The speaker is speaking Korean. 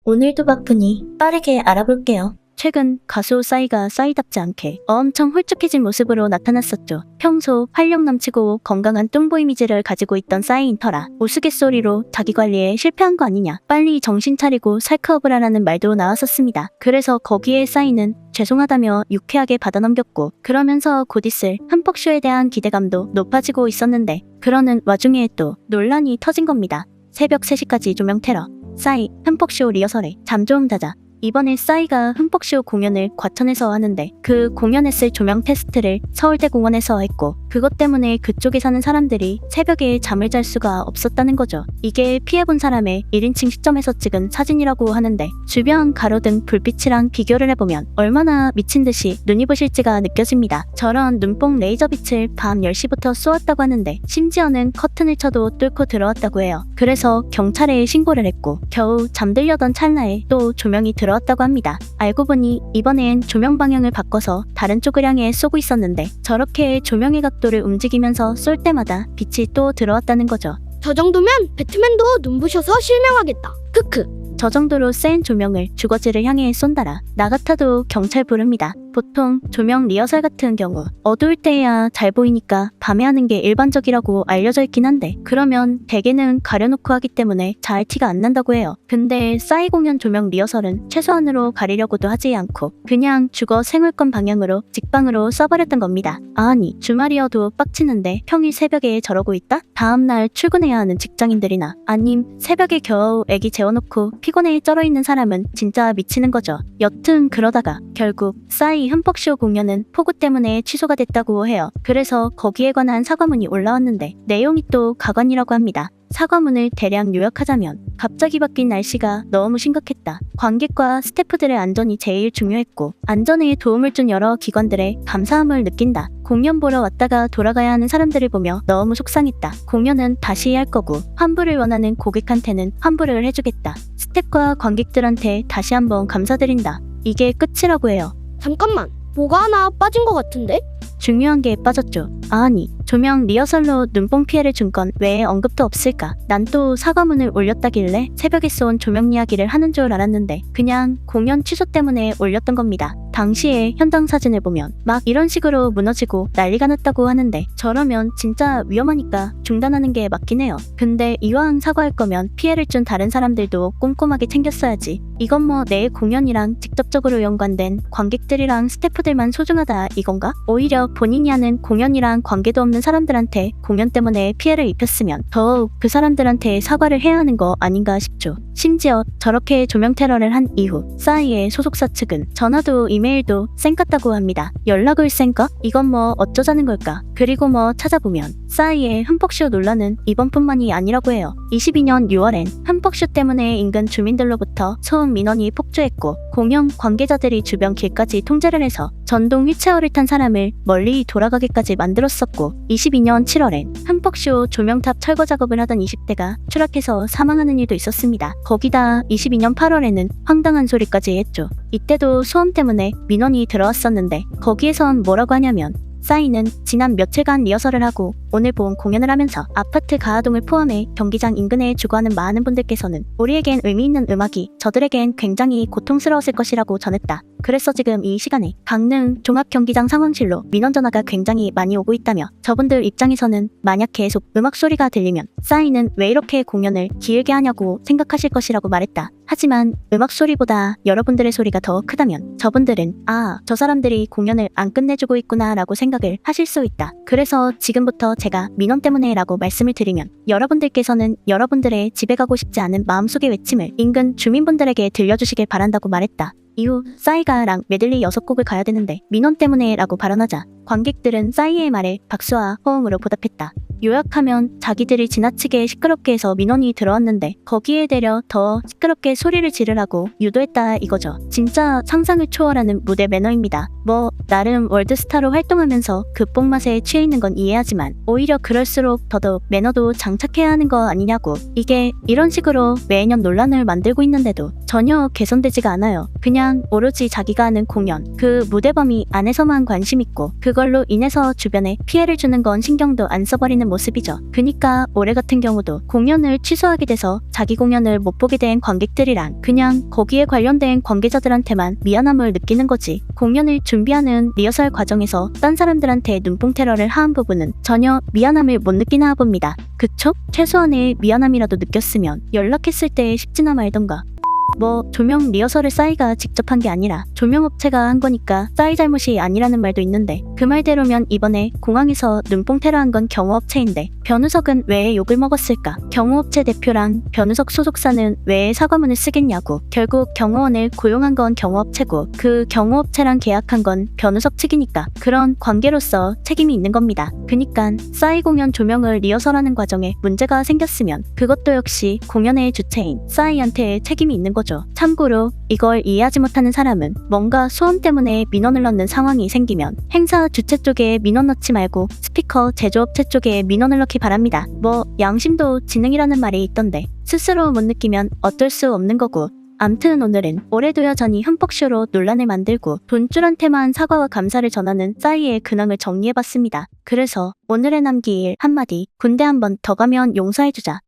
오늘도 바쁘니 빠르게 알아볼게요. 최근 가수 싸이가 싸이답지 않게 엄청 홀쭉해진 모습으로 나타났었죠. 평소 활력 넘치고 건강한 뚱보 이미지를 가지고 있던 싸이인 터라 우스갯소리로 자기 관리에 실패한 거 아니냐, 빨리 정신 차리고 살크업을 하라는 말도 나왔었습니다. 그래서 거기에 싸이는 죄송하다며 유쾌하게 받아넘겼고, 그러면서 곧 있을 흠뻑쇼에 대한 기대감도 높아지고 있었는데, 그러는 와중에 또 논란이 터진 겁니다. 새벽 3시까지 조명 테러, 싸이 흠뻑쇼 리허설에 잠 좀 자자. 이번에 싸이가 흠뻑쇼 공연을 과천에서 하는데, 그 공연했을 조명 테스트를 서울대공원에서 했고, 그것 때문에 그쪽에 사는 사람들이 새벽에 잠을 잘 수가 없었다는 거죠. 이게 피해본 사람의 1인칭 시점에서 찍은 사진이라고 하는데, 주변 가로등 불빛이랑 비교를 해보면 얼마나 미친 듯이 눈이 부실지가 느껴집니다. 저런 눈뽕 레이저 빛을 밤 10시부터 쏘았다고 하는데, 심지어는 커튼을 쳐도 뚫고 들어왔다고 해요. 그래서 경찰에 신고를 했고, 겨우 잠들려던 찰나에 또 조명이 들어왔다고 합니다. 알고 보니 이번엔 조명 방향을 바꿔서 다른 쪽을 향해 쏘고 있었는데, 저렇게 조명의 각도를 움직이면서 쏠 때마다 빛이 또 들어왔다는 거죠. 저 정도면 배트맨도 눈부셔서 실명하겠다. 크크. 저 정도로 센 조명을 주거지를 향해 쏜다라 나 같아도 경찰 부릅니다. 보통 조명 리허설 같은 경우 어두울 때야 잘 보이니까 밤에 하는 게 일반적이라고 알려져 있긴 한데, 그러면 대개는 가려놓고 하기 때문에 잘 티가 안 난다고 해요. 근데 싸이 공연 조명 리허설은 최소한으로 가리려고도 하지 않고 그냥 주거 생활권 방향으로 직방으로 쏴버렸던 겁니다. 아니, 주말이어도 빡치는데 평일 새벽에 저러고 있다? 다음날 출근해야 하는 직장인들이나 아님 새벽에 겨우 애기 재워놓고 피곤해 쩔어있는 사람은 진짜 미치는 거죠. 여튼 그러다가 결국 싸이 흠뻑쇼 공연은 폭우 때문에 취소가 됐다고 해요. 그래서 거기에 관한 사과문이 올라왔는데 내용이 또 가관이라고 합니다. 사과문을 대략 요약하자면, 갑자기 바뀐 날씨가 너무 심각했다. 관객과 스태프들의 안전이 제일 중요했고, 안전에 도움을 준 여러 기관들의 감사함을 느낀다. 공연 보러 왔다가 돌아가야 하는 사람들을 보며 너무 속상했다. 공연은 다시 할 거고, 환불을 원하는 고객한테는 환불을 해주겠다. 스태프과 관객들한테 다시 한번 감사드린다. 이게 끝이라고 해요. 잠깐만. 뭐가 하나 빠진 것 같은데? 중요한 게 빠졌죠. 아니, 조명 리허설로 눈뽕 피해를 준 건 왜 언급도 없을까? 난 또 사과문을 올렸다길래 새벽에 쏜 조명 이야기를 하는 줄 알았는데 그냥 공연 취소 때문에 올렸던 겁니다. 당시에 현장 사진을 보면 막 이런 식으로 무너지고 난리가 났다고 하는데, 저러면 진짜 위험하니까 중단하는 게 맞긴 해요. 근데 이왕 사과할 거면 피해를 준 다른 사람들도 꼼꼼하게 챙겼어야지. 이건 뭐 내 공연이랑 직접적으로 연관된 관객들이랑 스태프들만 소중하다 이건가? 오히려 본인이 하는 공연이랑 관계도 없는 사람들한테 공연 때문에 피해를 입혔으면 더욱 그 사람들한테 사과를 해야 하는 거 아닌가 싶죠. 심지어 저렇게 조명 테러를 한 이후 싸이의 소속사 측은 전화도 이메일도 쌩 깠다고 합니다. 연락을 쌩 까? 이건 뭐 어쩌자는 걸까? 그리고 뭐 찾아보면 싸이의 흠뻑쇼 논란은 이번뿐만이 아니라고 해요. 22년 6월엔 흠뻑쇼 때문에 인근 주민들로부터 소음 민원이 폭주했고, 공연 관계자들이 주변 길까지 통제를 해서 전동 휠체어를 탄 사람을 멀리 돌아가게까지 만들었었고, 22년 7월엔 흠뻑쇼 조명탑 철거 작업을 하던 20대가 추락해서 사망하는 일도 있었습니다. 거기다 22년 8월에는 황당한 소리까지 했죠. 이때도 소음 때문에 민원이 들어왔었는데, 거기에선 뭐라고 하냐면, 싸이는 지난 며칠간 리허설을 하고 오늘 본 공연을 하면서 아파트 가하동을 포함해 경기장 인근에 주거하는 많은 분들께서는 우리에겐 의미 있는 음악이 저들에겐 굉장히 고통스러웠을 것이라고 전했다. 그래서 지금 이 시간에 강릉 종합경기장 상황실로 민원 전화가 굉장히 많이 오고 있다며, 저분들 입장에서는 만약 계속 음악 소리가 들리면 싸이는 왜 이렇게 공연을 길게 하냐고 생각하실 것이라고 말했다. 하지만 음악 소리보다 여러분들의 소리가 더 크다면 저분들은 저 사람들이 공연을 안 끝내주고 있구나 라고 생각을 하실 수 있다. 그래서 지금부터 제가 민원 때문에 라고 말씀을 드리면, 여러분들께서는 여러분들의 집에 가고 싶지 않은 마음속의 외침을 인근 주민분들에게 들려주시길 바란다고 말했다. 이후 싸이가 랑 메들리 6곡을 가야 되는데 민원 때문에 라고 발언하자 관객들은 싸이의 말에 박수와 호응으로 보답했다. 요약하면 자기들이 지나치게 시끄럽게 해서 민원이 들어왔는데 거기에 대려 더 시끄럽게 소리를 지르라고 유도했다 이거죠. 진짜 상상을 초월하는 무대 매너입니다. 뭐 나름 월드스타로 활동하면서 그 뽕맛에 취해 있는 건 이해하지만 오히려 그럴수록 더더욱 매너도 장착해야 하는 거 아니냐고. 이게 이런 식으로 매년 논란을 만들고 있는데도 전혀 개선되지가 않아요. 그냥 오로지 자기가 하는 공연, 그 무대 범위 안에서만 관심 있고 그 그걸로 인해서 주변에 피해를 주는 건 신경도 안 써버리는 모습이죠. 그니까 올해 같은 경우도 공연을 취소하게 돼서 자기 공연을 못 보게 된 관객들이랑 그냥 거기에 관련된 관계자들한테만 미안함을 느끼는 거지. 공연을 준비하는 리허설 과정에서 딴 사람들한테 눈뽕 테러를 한 부분은 전혀 미안함을 못 느끼나 봅니다. 그쵸? 최소한의 미안함이라도 느꼈으면 연락했을 때 쉽지나 말던가. 뭐 조명 리허설을 싸이가 직접 한 게 아니라 조명업체가 한 거니까 싸이 잘못이 아니라는 말도 있는데 그 말대로면 이번에 공항에서 눈뽕 테러한 건 경호업체인데 변우석은 왜 욕을 먹었을까? 경호업체 대표랑 변우석 소속사는 왜 사과문을 쓰겠냐고. 결국 경호원을 고용한 건 경호업체고 그 경호업체랑 계약한 건 변우석 측이니까 그런 관계로서 책임이 있는 겁니다. 그니깐 싸이 공연 조명을 리허설하는 과정에 문제가 생겼으면 그것도 역시 공연의 주체인 싸이한테 책임이 있는 거죠. 참고로 이걸 이해하지 못하는 사람은 뭔가 소음 때문에 민원을 넣는 상황이 생기면 행사 주최 쪽에 민원 넣지 말고 스피커 제조업체 쪽에 민원을 넣기 바랍니다. 뭐 양심도 지능이라는 말이 있던데 스스로 못 느끼면 어쩔 수 없는 거고. 암튼 오늘은 올해도 여전히 흠뻑쇼로 논란을 만들고 돈줄한테만 사과와 감사를 전하는 싸이의 근황을 정리해봤습니다. 그래서 오늘의 남길 한마디, 군대 한 번 더 가면 용서해주자.